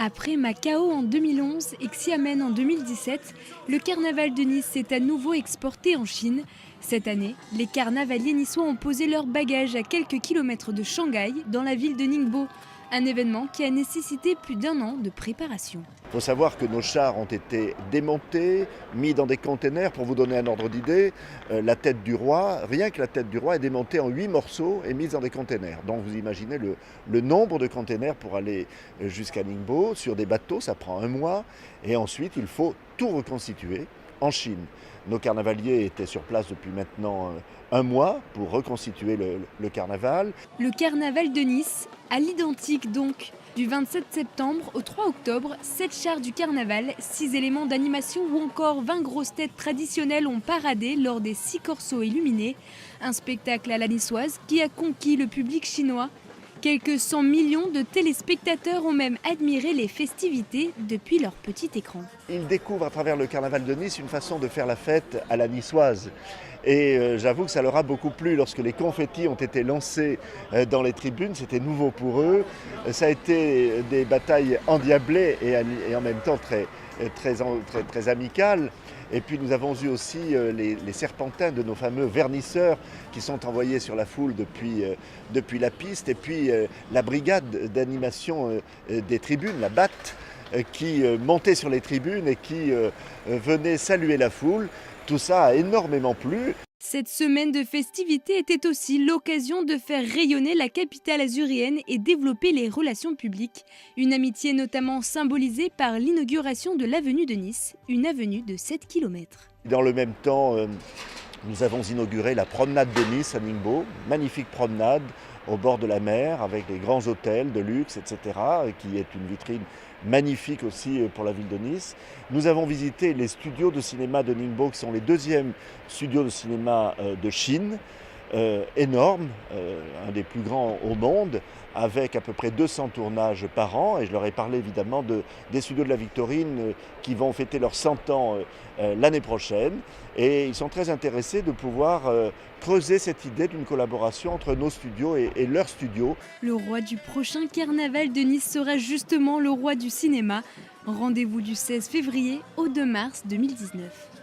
Après Macao en 2011 et Xiamen en 2017, le carnaval de Nice s'est à nouveau exporté en Chine. Cette année, les carnavaliers niçois ont posé leurs bagages à quelques kilomètres de Shanghai, dans la ville de Ningbo. Un événement qui a nécessité plus d'un an de préparation. Il faut savoir que nos chars ont été démontés, mis dans des containers. Pour vous donner un ordre d'idée, la tête du roi, rien que la tête du roi est démontée en 8 morceaux et mise dans des containers. Donc vous imaginez le nombre de containers pour aller jusqu'à Ningbo. Sur des bateaux, ça prend un mois. Et ensuite, il faut tout reconstituer en Chine. Nos carnavaliers étaient sur place depuis maintenant un mois pour reconstituer le carnaval. Le carnaval de Nice, à l'identique donc. Du 27 septembre au 3 octobre, 7 chars du carnaval, 6 éléments d'animation ou encore 20 grosses têtes traditionnelles ont paradé lors des 6 corsos illuminés. Un spectacle à la niçoise qui a conquis le public chinois. Quelques 100 millions de téléspectateurs ont même admiré les festivités depuis leur petit écran. Ils découvrent à travers le carnaval de Nice une façon de faire la fête à la niçoise. Et j'avoue que ça leur a beaucoup plu lorsque les confettis ont été lancés dans les tribunes. C'était nouveau pour eux. Ça a été des batailles endiablées et en même temps très amicales. Et puis nous avons eu aussi les serpentins de nos fameux vernisseurs qui sont envoyés sur la foule depuis la piste. Et puis la brigade d'animation des tribunes, la BAT, qui montait sur les tribunes et qui venait saluer la foule. Tout ça a énormément plu. Cette semaine de festivités était aussi l'occasion de faire rayonner la capitale azurienne et développer les relations publiques. Une amitié notamment symbolisée par l'inauguration de l'avenue de Nice, une avenue de 7 km. Dans le même temps, nous avons inauguré la promenade de Nice à Ningbo, magnifique promenade au bord de la mer avec des grands hôtels de luxe, etc., qui est une vitrine magnifique aussi pour la ville de Nice. Nous avons visité les studios de cinéma de Ningbo, qui sont les deuxièmes studios de cinéma de Chine, énormes, un des plus grands au monde, avec à peu près 200 tournages par an. Et je leur ai parlé évidemment des studios de la Victorine qui vont fêter leurs 100 ans l'année prochaine. Et ils sont très intéressés de pouvoir creuser cette idée d'une collaboration entre nos studios et leurs studios. Le roi du prochain carnaval de Nice sera justement le roi du cinéma. Rendez-vous du 16 février au 2 mars 2019.